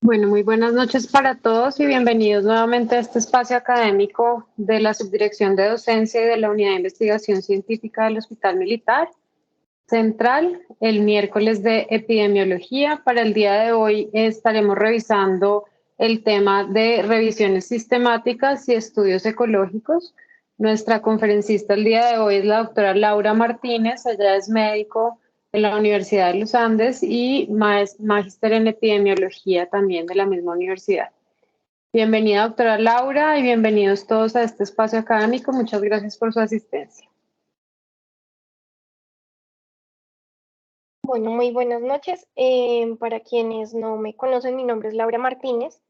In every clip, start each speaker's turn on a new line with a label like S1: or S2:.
S1: Bueno, muy buenas noches para todos y bienvenidos nuevamente a este espacio académico de la Subdirección de Docencia y de la Unidad de Investigación Científica del Hospital Militar Central, el miércoles de epidemiología. Para el día de hoy estaremos revisando el tema de revisiones sistemáticas y estudios ecológicos. Nuestra conferencista el día de hoy es la doctora Laura Martínez. Ella es médico de la Universidad de los Andes y magíster en epidemiología también de la misma universidad. Bienvenida, doctora Laura, y bienvenidos todos a este espacio académico. Muchas gracias por su asistencia.
S2: Bueno, muy buenas noches. Para quienes no me conocen, mi nombre es Laura Martínez.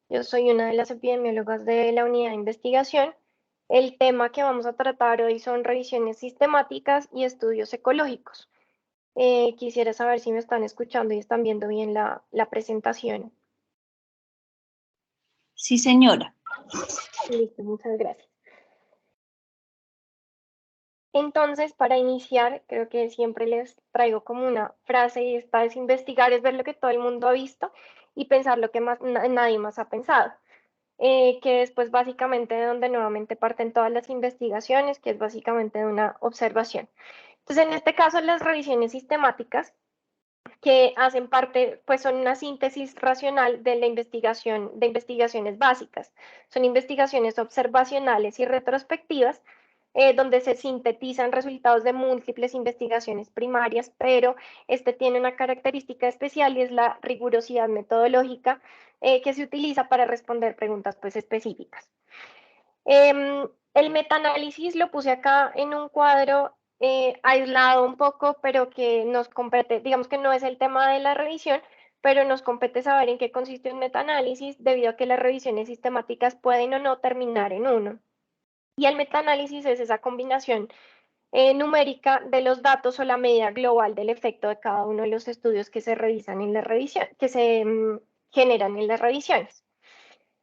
S2: Yo soy una de las epidemiólogas de la unidad de investigación. El tema que vamos a tratar hoy son revisiones sistemáticas y estudios ecológicos. Quisiera saber si me están escuchando y están viendo bien la presentación.
S3: Sí, señora.
S2: Listo, muchas gracias. Entonces, para iniciar, creo que siempre les traigo como una frase y esta es investigar, es ver lo que todo el mundo ha visto y pensar lo que nadie más ha pensado. Que es pues básicamente de donde nuevamente parten todas las investigaciones, que es básicamente de una observación. Entonces, en este caso, las revisiones sistemáticas que hacen parte, pues son una síntesis racional de la investigación, de investigaciones básicas. Son investigaciones observacionales y retrospectivas, donde se sintetizan resultados de múltiples investigaciones primarias, pero este tiene una característica especial y es la rigurosidad metodológica que se utiliza para responder preguntas pues específicas. El metaanálisis lo puse acá en un cuadro aislado un poco, pero que nos compete, digamos que no es el tema de la revisión, pero nos compete saber en qué consiste un metaanálisis debido a que las revisiones sistemáticas pueden o no terminar en uno. Y el metaanálisis es esa combinación numérica de los datos o la medida global del efecto de cada uno de los estudios que se revisan en la revisión, que se generan en las revisiones.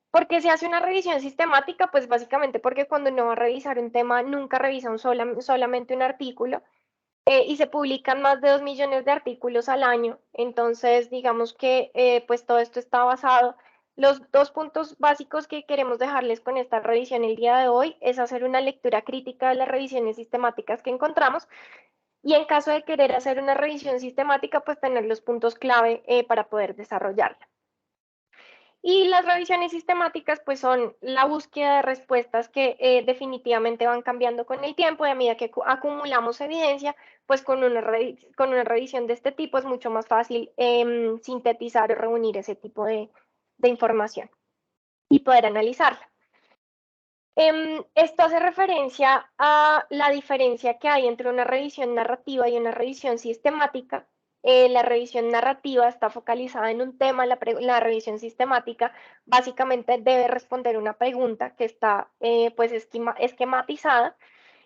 S2: ¿Por qué se hace una revisión sistemática? Pues básicamente porque cuando uno va a revisar un tema, nunca revisa solamente un artículo y se publican más de 2 millones de artículos al año. Entonces, digamos que pues todo esto está basado. Los dos puntos básicos que queremos dejarles con esta revisión el día de hoy es hacer una lectura crítica de las revisiones sistemáticas que encontramos y en caso de querer hacer una revisión sistemática, pues tener los puntos clave para poder desarrollarla. Y las revisiones sistemáticas, pues son la búsqueda de respuestas que definitivamente van cambiando con el tiempo y a medida que acumulamos evidencia, pues con una revisión de este tipo es mucho más fácil sintetizar o reunir ese tipo de información y poder analizarla. Esto hace referencia a la diferencia que hay entre una revisión narrativa y una revisión sistemática. La revisión narrativa está focalizada en un tema, la revisión sistemática básicamente debe responder una pregunta que está pues esquematizada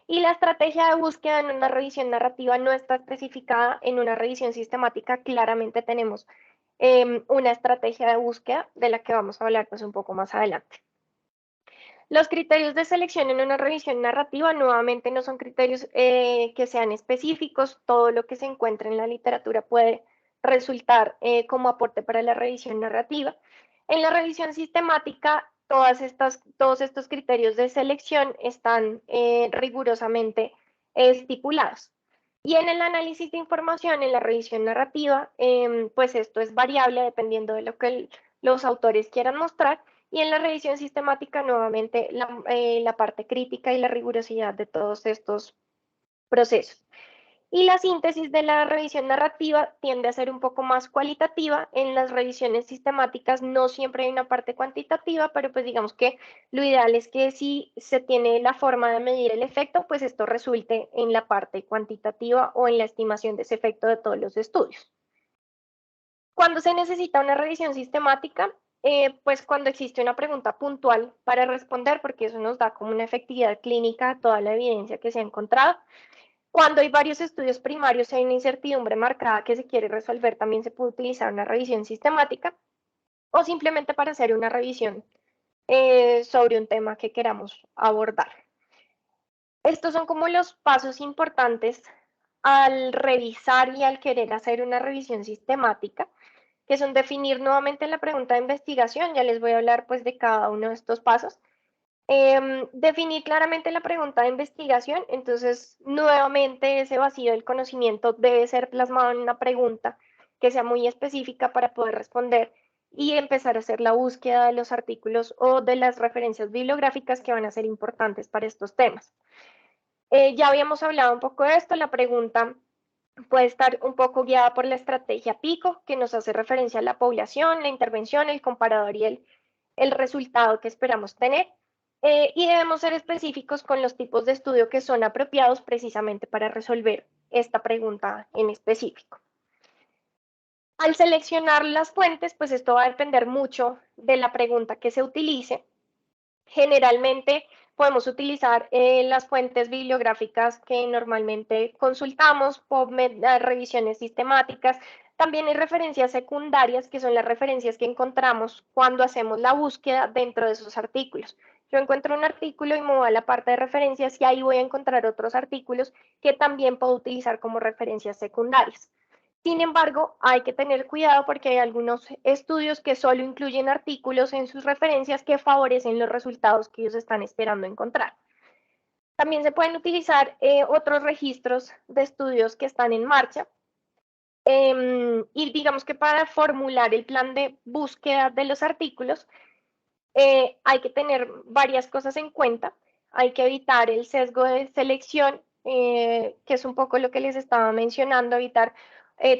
S2: y la estrategia de búsqueda en una revisión narrativa no está especificada. En una revisión sistemática claramente tenemos una estrategia de búsqueda de la que vamos a hablar pues un poco más adelante. Los criterios de selección en una revisión narrativa nuevamente no son criterios que sean específicos. Todo lo que se encuentra en la literatura puede resultar como aporte para la revisión narrativa. En la revisión sistemática, todos estos criterios de selección están rigurosamente estipulados. Y en el análisis de información, en la revisión narrativa, pues esto es variable dependiendo de lo que los autores quieran mostrar. Y en la revisión sistemática, nuevamente, la parte crítica y la rigurosidad de todos estos procesos. Y la síntesis de la revisión narrativa tiende a ser un poco más cualitativa. En las revisiones sistemáticas no siempre hay una parte cuantitativa, pero pues digamos que lo ideal es que si se tiene la forma de medir el efecto, pues esto resulte en la parte cuantitativa o en la estimación de ese efecto de todos los estudios. Cuando se necesita una revisión sistemática, pues cuando existe una pregunta puntual para responder, porque eso nos da como una efectividad clínica a toda la evidencia que se ha encontrado. Cuando hay varios estudios primarios y hay una incertidumbre marcada que se quiere resolver, también se puede utilizar una revisión sistemática o simplemente para hacer una revisión sobre un tema que queramos abordar. Estos son como los pasos importantes al revisar y al querer hacer una revisión sistemática, que son definir nuevamente la pregunta de investigación. Ya les voy a hablar pues de cada uno de estos pasos. Definir claramente la pregunta de investigación, entonces nuevamente ese vacío del conocimiento debe ser plasmado en una pregunta que sea muy específica para poder responder y empezar a hacer la búsqueda de los artículos o de las referencias bibliográficas que van a ser importantes para estos temas. Ya habíamos hablado un poco de esto, la pregunta puede estar un poco guiada por la estrategia PICO, que nos hace referencia a la población, la intervención, el comparador y el resultado que esperamos tener. Y debemos ser específicos con los tipos de estudio que son apropiados precisamente para resolver esta pregunta en específico. Al seleccionar las fuentes, pues esto va a depender mucho de la pregunta que se utilice. Generalmente podemos utilizar las fuentes bibliográficas que normalmente consultamos, PubMed, revisiones sistemáticas. También hay referencias secundarias, que son las referencias que encontramos cuando hacemos la búsqueda dentro de esos artículos. Yo encuentro un artículo y me voy a la parte de referencias y ahí voy a encontrar otros artículos que también puedo utilizar como referencias secundarias. Sin embargo, hay que tener cuidado porque hay algunos estudios que solo incluyen artículos en sus referencias que favorecen los resultados que ellos están esperando encontrar. También se pueden utilizar otros registros de estudios que están en marcha. Y digamos que para formular el plan de búsqueda de los artículos, hay que tener varias cosas en cuenta. Hay que evitar el sesgo de selección, que es un poco lo que les estaba mencionando, evitar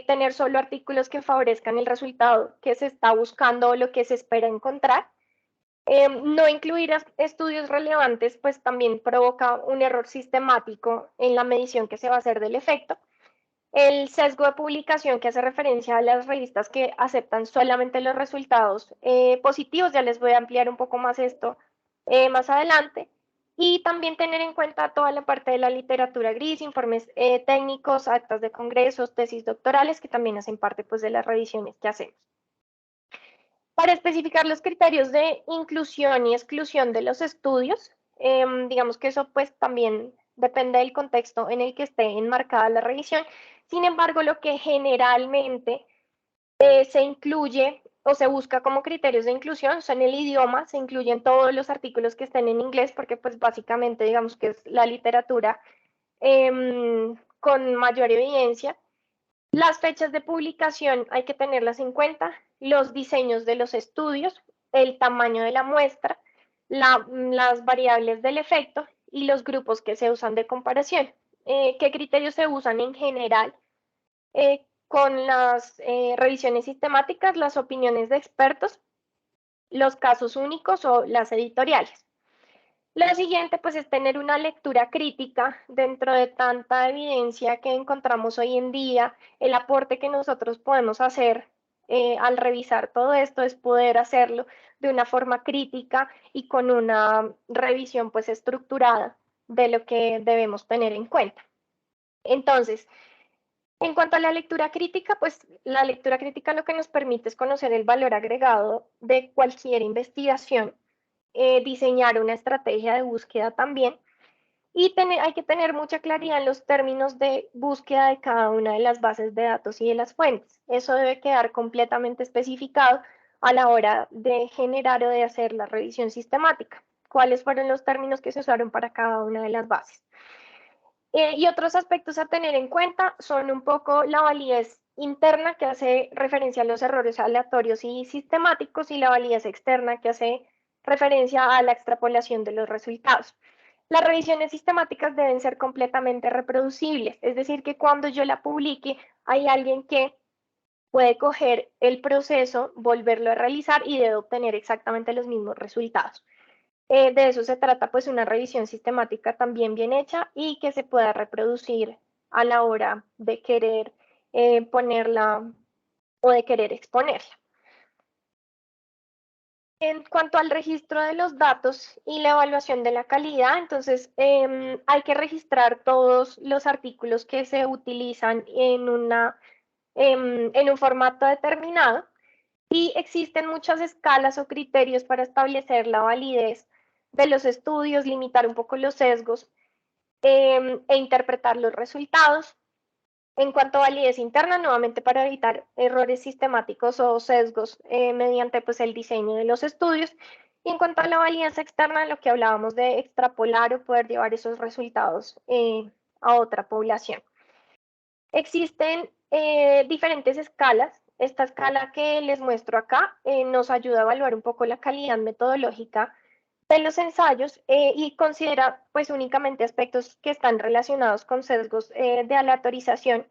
S2: tener solo artículos que favorezcan el resultado que se está buscando o lo que se espera encontrar. No incluir estudios relevantes, pues también provoca un error sistemático en la medición que se va a hacer del efecto. El sesgo de publicación, que hace referencia a las revistas que aceptan solamente los resultados positivos, ya les voy a ampliar un poco más esto más adelante. Y también tener en cuenta toda la parte de la literatura gris, informes técnicos, actas de congresos, tesis doctorales, que también hacen parte pues, de las revisiones que hacemos. Para especificar los criterios de inclusión y exclusión de los estudios, digamos que eso pues también depende del contexto en el que esté enmarcada la revisión. Sin embargo, lo que generalmente se incluye o se busca como criterios de inclusión son el idioma, se incluyen todos los artículos que estén en inglés porque pues básicamente digamos que es la literatura con mayor evidencia. Las fechas de publicación hay que tenerlas en cuenta, los diseños de los estudios, el tamaño de la muestra, las variables del efecto y los grupos que se usan de comparación. ¿Qué criterios se usan en general? Con las revisiones sistemáticas, las opiniones de expertos, los casos únicos o las editoriales. Lo siguiente, pues, es tener una lectura crítica dentro de tanta evidencia que encontramos hoy en día. El aporte que nosotros podemos hacer al revisar todo esto es poder hacerlo de una forma crítica y con una revisión, pues, estructurada de lo que debemos tener en cuenta. Entonces, en cuanto a la lectura crítica, pues la lectura crítica lo que nos permite es conocer el valor agregado de cualquier investigación, diseñar una estrategia de búsqueda también y hay que tener mucha claridad en los términos de búsqueda de cada una de las bases de datos y de las fuentes. Eso debe quedar completamente especificado a la hora de generar o de hacer la revisión sistemática. ¿Cuáles fueron los términos que se usaron para cada una de las bases? Y otros aspectos a tener en cuenta son un poco la validez interna, que hace referencia a los errores aleatorios y sistemáticos, y la validez externa, que hace referencia a la extrapolación de los resultados. Las revisiones sistemáticas deben ser completamente reproducibles, es decir, que cuando yo la publique hay alguien que puede coger el proceso, volverlo a realizar y debe obtener exactamente los mismos resultados. De eso se trata, pues, una revisión sistemática también bien hecha y que se pueda reproducir a la hora de querer ponerla o de querer exponerla. En cuanto al registro de los datos y la evaluación de la calidad, entonces hay que registrar todos los artículos que se utilizan en un formato determinado y existen muchas escalas o criterios para establecer la validez de los estudios, limitar un poco los sesgos e interpretar los resultados. En cuanto a validez interna, nuevamente para evitar errores sistemáticos o sesgos mediante pues, el diseño de los estudios. Y en cuanto a la validez externa, lo que hablábamos de extrapolar o poder llevar esos resultados a otra población. Existen diferentes escalas. Esta escala que les muestro acá nos ayuda a evaluar un poco la calidad metodológica de los ensayos y considera pues únicamente aspectos que están relacionados con sesgos de aleatorización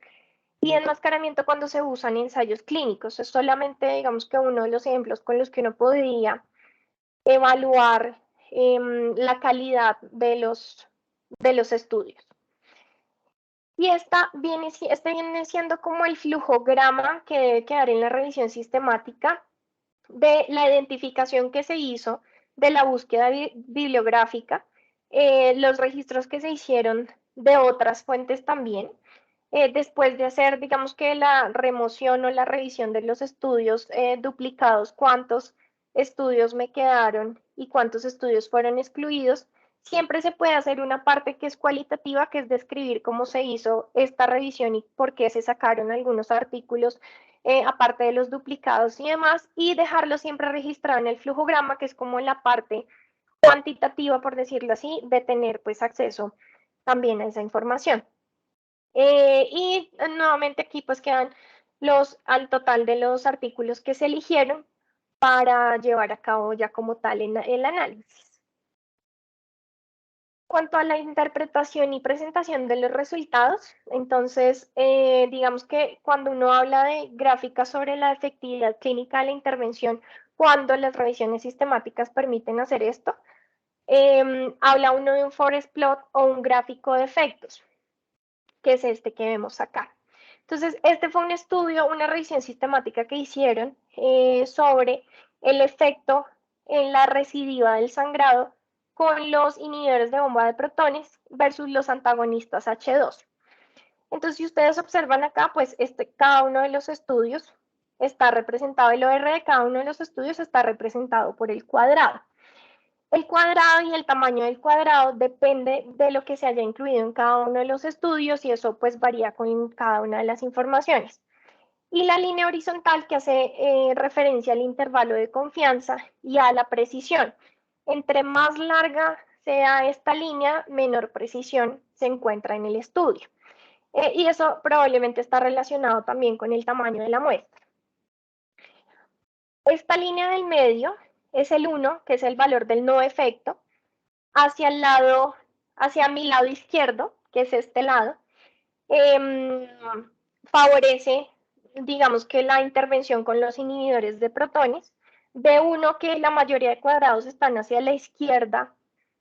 S2: y enmascaramiento cuando se usan ensayos clínicos. Es solamente, digamos que uno de los ejemplos con los que uno podría evaluar la calidad de los estudios. Y este viene siendo como el flujograma que debe quedar en la revisión sistemática de la identificación que se hizo de la búsqueda bibliográfica, los registros que se hicieron de otras fuentes también, después de hacer, digamos que la remoción o la revisión de los estudios duplicados, cuántos estudios me quedaron y cuántos estudios fueron excluidos, siempre se puede hacer una parte que es cualitativa, que es describir cómo se hizo esta revisión y por qué se sacaron algunos artículos, aparte de los duplicados y demás, y dejarlo siempre registrado en el flujograma, que es como la parte cuantitativa, por decirlo así, de tener pues acceso también a esa información. Y nuevamente aquí pues quedan al total de los artículos que se eligieron para llevar a cabo ya como tal el análisis. Cuanto a la interpretación y presentación de los resultados, entonces, digamos que cuando uno habla de gráficas sobre la efectividad clínica de la intervención, cuando las revisiones sistemáticas permiten hacer esto, habla uno de un forest plot o un gráfico de efectos, que es este que vemos acá. Entonces, este fue un estudio, una revisión sistemática que hicieron sobre el efecto en la recidiva del sangrado con los inhibidores de bomba de protones versus los antagonistas H2. Entonces, si ustedes observan acá, pues cada uno de los estudios está representado, el OR de cada uno de los estudios está representado por el cuadrado. El cuadrado y el tamaño del cuadrado depende de lo que se haya incluido en cada uno de los estudios y eso pues varía con cada una de las informaciones. Y la línea horizontal que hace referencia al intervalo de confianza y a la precisión. Entre más larga sea esta línea, menor precisión se encuentra en el estudio. Y eso probablemente está relacionado también con el tamaño de la muestra. Esta línea del medio es el 1, que es el valor del no efecto, hacia mi lado izquierdo, que es este lado, favorece, digamos que la intervención con los inhibidores de protones. B1, que la mayoría de cuadrados están hacia la izquierda,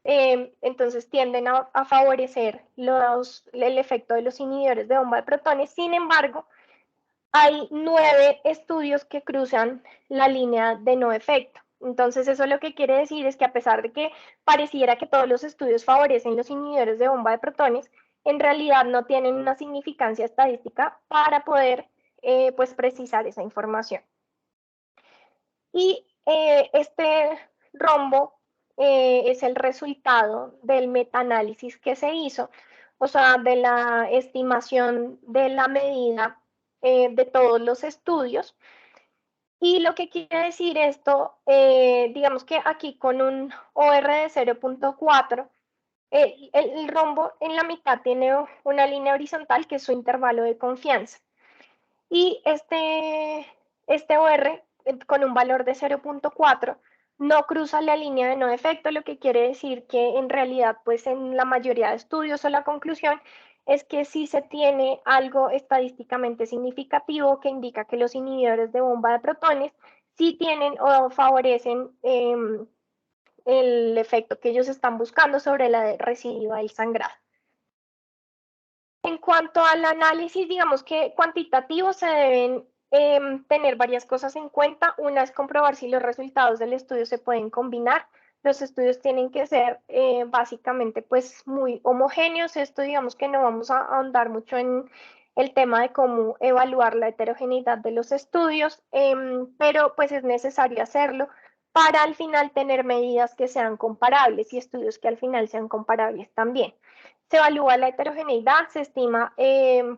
S2: entonces tienden a favorecer el efecto de los inhibidores de bomba de protones. Sin embargo, hay 9 estudios que cruzan la línea de no efecto. Entonces, eso lo que quiere decir es que a pesar de que pareciera que todos los estudios favorecen los inhibidores de bomba de protones, en realidad no tienen una significancia estadística para poder pues precisar esa información. Y este rombo es el resultado del metaanálisis que se hizo, o sea, de la estimación de la medida de todos los estudios. Y lo que quiere decir esto, digamos que aquí con un OR de 0.4, el rombo en la mitad tiene una línea horizontal que es su intervalo de confianza. Y este OR con un valor de 0.4 no cruza la línea de no efecto, lo que quiere decir que en realidad, pues en la mayoría de estudios o la conclusión es que sí se tiene algo estadísticamente significativo que indica que los inhibidores de bomba de protones sí tienen o favorecen el efecto que ellos están buscando sobre la recidiva del sangrado. En cuanto al análisis, digamos que cuantitativo, se deben tener varias cosas en cuenta. Una es comprobar si los resultados del estudio se pueden combinar. Los estudios tienen que ser básicamente pues muy homogéneos. Esto digamos que no vamos a ahondar mucho en el tema de cómo evaluar la heterogeneidad de los estudios, pero pues es necesario hacerlo para al final tener medidas que sean comparables y estudios que al final sean comparables también. Se evalúa la heterogeneidad, se estima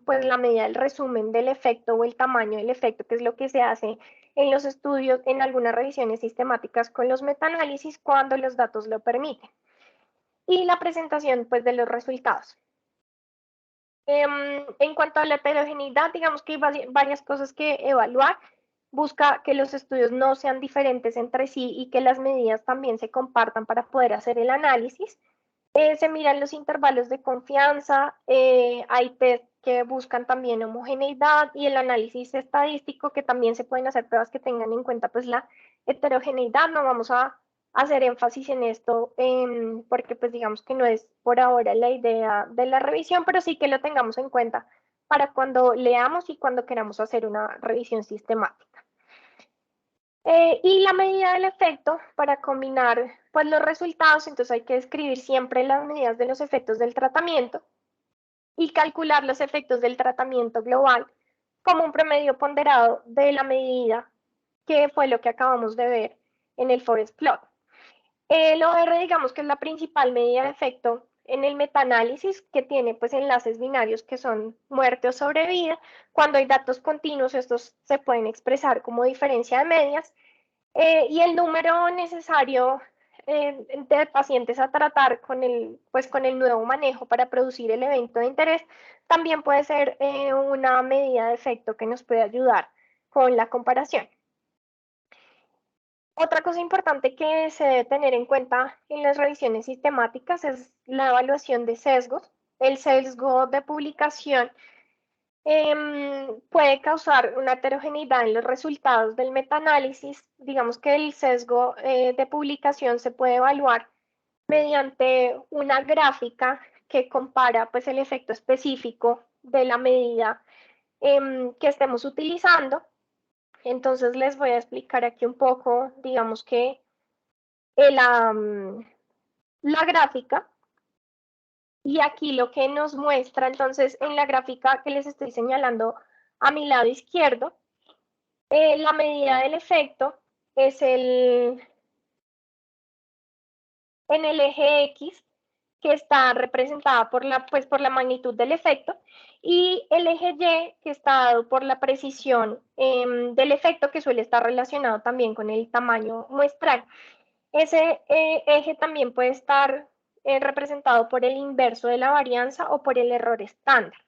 S2: pues la medida del resumen del efecto o el tamaño del efecto, que es lo que se hace en los estudios, en algunas revisiones sistemáticas con los metaanálisis cuando los datos lo permiten. Y la presentación pues de los resultados. En cuanto a la heterogeneidad, digamos que hay varias cosas que evaluar. Busca que los estudios no sean diferentes entre sí y que las medidas también se compartan para poder hacer el análisis. Se miran los intervalos de confianza, hay test que buscan también homogeneidad y el análisis estadístico, que también se pueden hacer pruebas que tengan en cuenta pues la heterogeneidad. No vamos a hacer énfasis en esto porque pues digamos que no es por ahora la idea de la revisión, pero sí que lo tengamos en cuenta para cuando leamos y cuando queramos hacer una revisión sistemática. Y la medida del efecto para combinar pues, los resultados, entonces hay que describir siempre las medidas de los efectos del tratamiento y calcular los efectos del tratamiento global como un promedio ponderado de la medida, que fue lo que acabamos de ver en el forest plot. El OR, digamos que es la principal medida de efecto en el metaanálisis, que tiene pues enlaces binarios que son muerte o sobrevida. Cuando hay datos continuos, estos se pueden expresar como diferencia de medias. Y el número necesario de pacientes a tratar con el nuevo manejo para producir el evento de interés también puede ser una medida de efecto que nos puede ayudar con la comparación. Otra cosa importante que se debe tener en cuenta en las revisiones sistemáticas es la evaluación de sesgos. El sesgo de publicación puede causar una heterogeneidad en los resultados del metaanálisis. Digamos que el sesgo de publicación se puede evaluar mediante una gráfica que compara pues, el efecto específico de la medida que estemos utilizando. Entonces les voy a explicar aquí un poco, digamos que la gráfica. Y aquí lo que nos muestra, entonces, en la gráfica que les estoy señalando a mi lado izquierdo, la medida del efecto es en el eje X, que está representada por la magnitud del efecto, y el eje Y, que está dado por la precisión del efecto, que suele estar relacionado también con el tamaño muestral. Ese eje también puede estar representado por el inverso de la varianza o por el error estándar.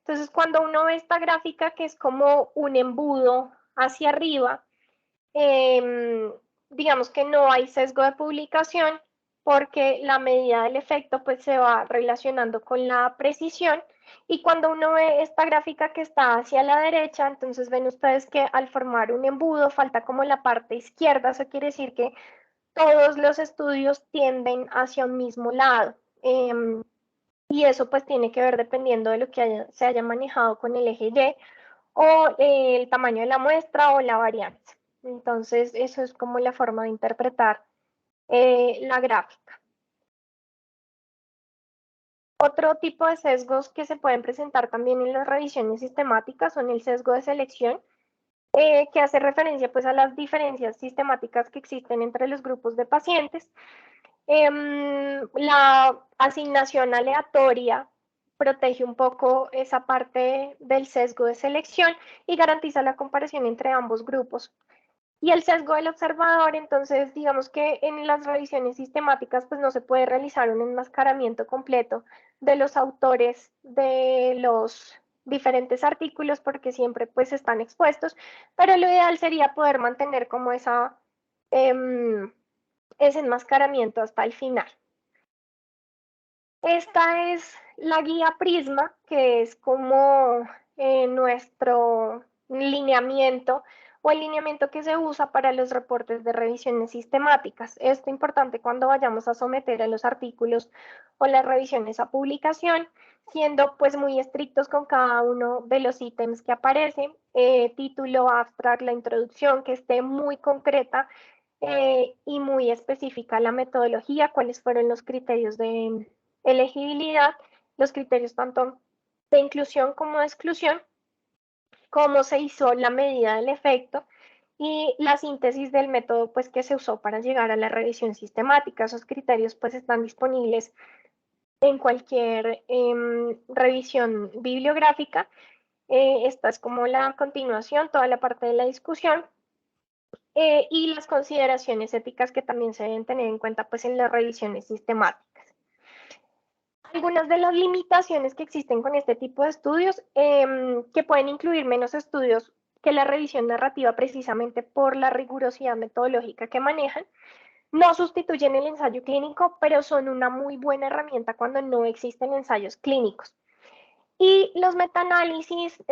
S2: Entonces, cuando uno ve esta gráfica, que es como un embudo hacia arriba, digamos que no hay sesgo de publicación porque la medida del efecto pues se va relacionando con la precisión. Y cuando uno ve esta gráfica que está hacia la derecha, entonces ven ustedes que al formar un embudo falta como la parte izquierda. Eso quiere decir que todos los estudios tienden hacia un mismo lado. Y eso pues tiene que ver dependiendo de lo que se haya manejado con el eje Y o el tamaño de la muestra o la varianza. Entonces, eso es como la forma de interpretar la gráfica. Otro tipo de sesgos que se pueden presentar también en las revisiones sistemáticas son el sesgo de selección, que hace referencia pues a las diferencias sistemáticas que existen entre los grupos de pacientes. La asignación aleatoria protege un poco esa parte del sesgo de selección y garantiza la comparación entre ambos grupos. Y el sesgo del observador, entonces, digamos que en las revisiones sistemáticas, pues no se puede realizar un enmascaramiento completo de los autores de los diferentes artículos porque siempre pues están expuestos, pero lo ideal sería poder mantener como ese enmascaramiento hasta el final. Esta es la guía Prisma, que es como nuestro lineamiento o el lineamiento que se usa para los reportes de revisiones sistemáticas. Esto es importante cuando vayamos a someter a los artículos o las revisiones a publicación, siendo pues muy estrictos con cada uno de los ítems que aparecen, título, abstract, la introducción, que esté muy concreta y muy específica la metodología, cuáles fueron los criterios de elegibilidad, los criterios tanto de inclusión como de exclusión, cómo se hizo la medida del efecto y la síntesis del método pues, que se usó para llegar a la revisión sistemática. Esos criterios pues, están disponibles en cualquier revisión bibliográfica. Esta es como la continuación, toda la parte de la discusión. Y las consideraciones éticas que también se deben tener en cuenta pues, en las revisiones sistemáticas. Algunas de las limitaciones que existen con este tipo de estudios, que pueden incluir menos estudios que la revisión narrativa precisamente por la rigurosidad metodológica que manejan, no sustituyen el ensayo clínico, pero son una muy buena herramienta cuando no existen ensayos clínicos. Y los metaanálisis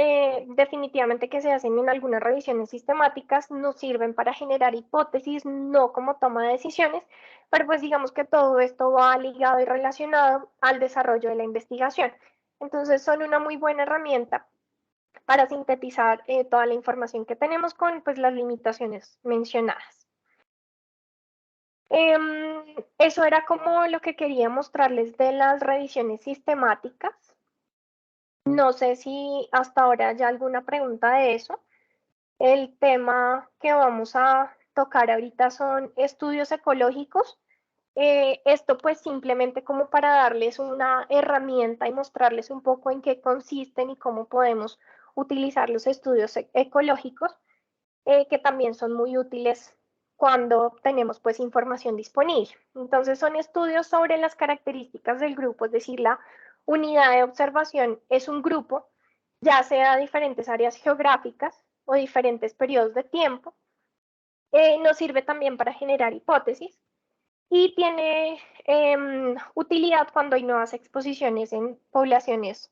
S2: definitivamente que se hacen en algunas revisiones sistemáticas nos sirven para generar hipótesis, no como toma de decisiones, pero pues digamos que todo esto va ligado y relacionado al desarrollo de la investigación. Entonces son una muy buena herramienta para sintetizar toda la información que tenemos con pues, las limitaciones mencionadas. Eso era como lo que quería mostrarles de las revisiones sistemáticas. No sé si hasta ahora hay alguna pregunta de eso. El tema que vamos a tocar ahorita son estudios ecológicos. Esto pues simplemente como para darles una herramienta y mostrarles un poco en qué consisten y cómo podemos utilizar los estudios ecológicos, que también son muy útiles cuando tenemos pues información disponible. Entonces son estudios sobre las características del grupo, es decir, la unidad de observación es un grupo, ya sea diferentes áreas geográficas o diferentes periodos de tiempo. Nos sirve también para generar hipótesis y tiene utilidad cuando hay nuevas exposiciones en poblaciones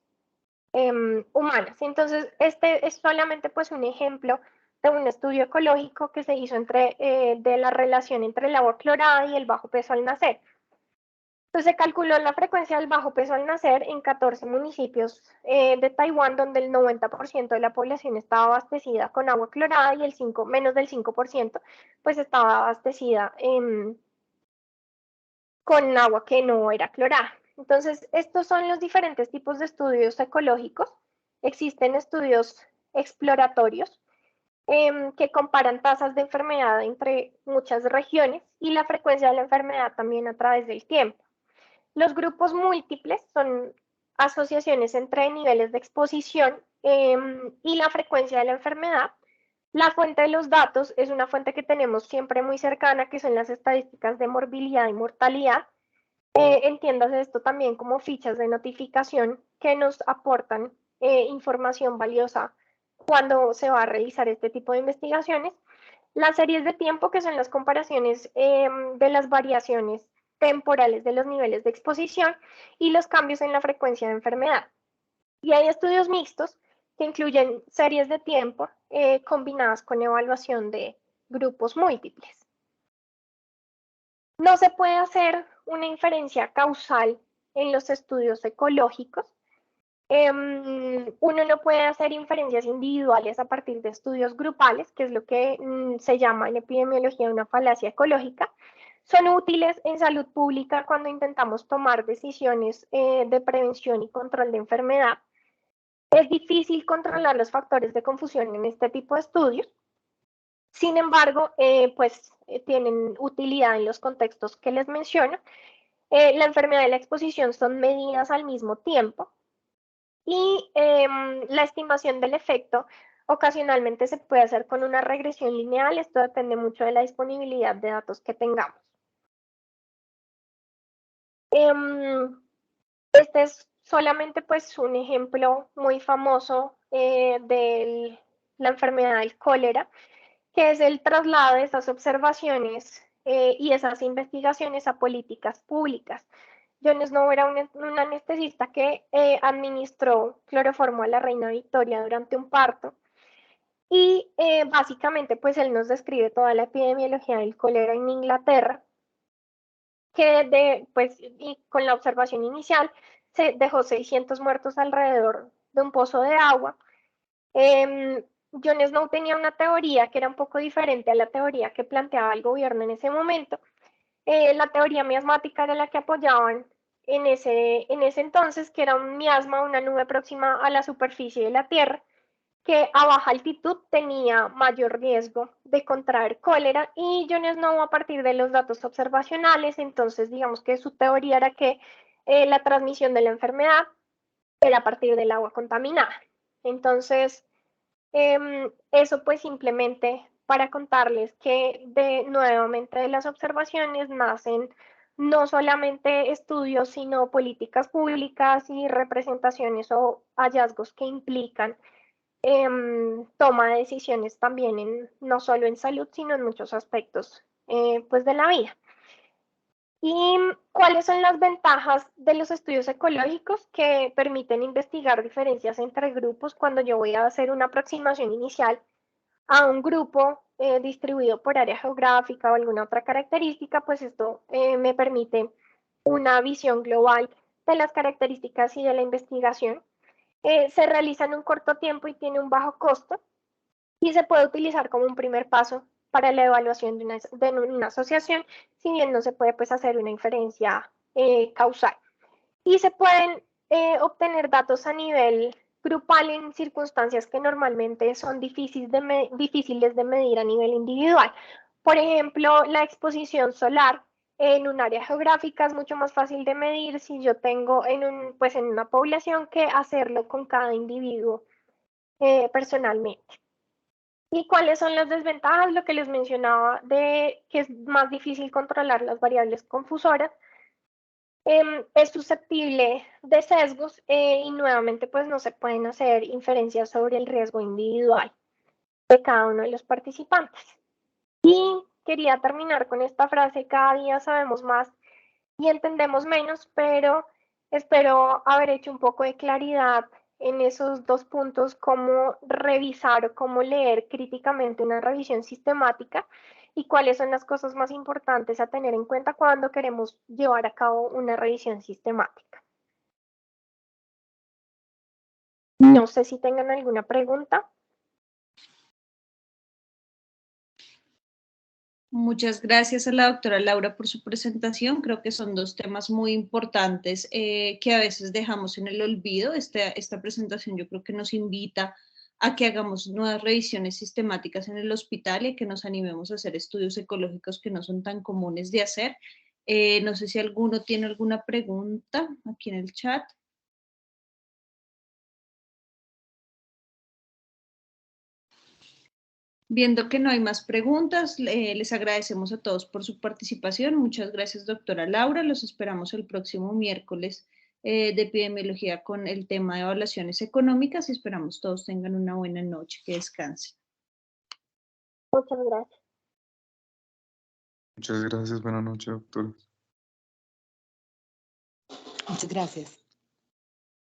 S2: humanas. Entonces, este es solamente pues un ejemplo de un estudio ecológico que se hizo de la relación entre el agua clorada y el bajo peso al nacer. Entonces se calculó la frecuencia del bajo peso al nacer en 14 municipios de Taiwán, donde el 90% de la población estaba abastecida con agua clorada y menos del 5% pues estaba abastecida con agua que no era clorada. Entonces, estos son los diferentes tipos de estudios ecológicos. Existen estudios exploratorios que comparan tasas de enfermedad entre muchas regiones y la frecuencia de la enfermedad también a través del tiempo. Los grupos múltiples son asociaciones entre niveles de exposición y la frecuencia de la enfermedad. La fuente de los datos es una fuente que tenemos siempre muy cercana, que son las estadísticas de morbilidad y mortalidad. Entiéndase esto también como fichas de notificación que nos aportan información valiosa cuando se va a realizar este tipo de investigaciones. Las series de tiempo, que son las comparaciones de las variaciones temporales de los niveles de exposición y los cambios en la frecuencia de enfermedad. Y hay estudios mixtos que incluyen series de tiempo combinadas con evaluación de grupos múltiples. No se puede hacer una inferencia causal en los estudios ecológicos. Uno no puede hacer inferencias individuales a partir de estudios grupales, que es lo que se llama en epidemiología una falacia ecológica. Son útiles en salud pública cuando intentamos tomar decisiones de prevención y control de enfermedad. Es difícil controlar los factores de confusión en este tipo de estudios. Sin embargo, tienen utilidad en los contextos que les menciono. La enfermedad y la exposición son medidas al mismo tiempo y la estimación del efecto ocasionalmente se puede hacer con una regresión lineal. Esto depende mucho de la disponibilidad de datos que tengamos. Este es solamente pues un ejemplo muy famoso de la enfermedad del cólera, que es el traslado de esas observaciones y esas investigaciones a políticas públicas. Jon Snow era un anestesista que administró cloroformo a la reina Victoria durante un parto y básicamente pues él nos describe toda la epidemiología del cólera en Inglaterra, que y con la observación inicial se dejó 600 muertos alrededor de un pozo de agua. Jon Snow tenía una teoría que era un poco diferente a la teoría que planteaba el gobierno en ese momento. La teoría miasmática era la que apoyaban en ese entonces, que era un miasma, una nube próxima a la superficie de la Tierra, que a baja altitud tenía mayor riesgo de contraer cólera, y Jon Snow, a partir de los datos observacionales, entonces digamos que su teoría era que la transmisión de la enfermedad era a partir del agua contaminada. Entonces, eso pues simplemente para contarles que nuevamente de las observaciones nacen no solamente estudios, sino políticas públicas y representaciones o hallazgos que implican toma de decisiones también no solo en salud, sino en muchos aspectos pues de la vida. ¿Y cuáles son las ventajas de los estudios ecológicos que permiten investigar diferencias entre grupos cuando yo voy a hacer una aproximación inicial a un grupo distribuido por área geográfica o alguna otra característica? Pues esto me permite una visión global de las características y de la investigación. Se realiza en un corto tiempo y tiene un bajo costo y se puede utilizar como un primer paso para la evaluación de una asociación, si bien no se puede pues, hacer una inferencia causal. Y se pueden obtener datos a nivel grupal en circunstancias que normalmente son difíciles de medir a nivel individual. Por ejemplo, la exposición solar en un área geográfica es mucho más fácil de medir si yo tengo pues en una población que hacerlo con cada individuo personalmente. ¿Y cuáles son las desventajas? Lo que les mencionaba de que es más difícil controlar las variables confusoras. Es susceptible de sesgos y nuevamente pues no se pueden hacer inferencias sobre el riesgo individual de cada uno de los participantes. Y quería terminar con esta frase: cada día sabemos más y entendemos menos, pero espero haber hecho un poco de claridad en esos dos puntos: cómo revisar o cómo leer críticamente una revisión sistemática y cuáles son las cosas más importantes a tener en cuenta cuando queremos llevar a cabo una revisión sistemática. No sé si tengan alguna pregunta.
S3: Muchas gracias a la doctora Laura por su presentación. Creo que son dos temas muy importantes que a veces dejamos en el olvido. Esta presentación yo creo que nos invita a que hagamos nuevas revisiones sistemáticas en el hospital y que nos animemos a hacer estudios ecológicos que no son tan comunes de hacer. No sé si alguno tiene alguna pregunta aquí en el chat. Viendo que no hay más preguntas, les agradecemos a todos por su participación. Muchas gracias, doctora Laura. Los esperamos el próximo miércoles de epidemiología con el tema de evaluaciones económicas y esperamos todos tengan una buena noche. Que descansen.
S2: Muchas gracias.
S4: Muchas gracias. Buenas noches, doctora.
S5: Muchas gracias.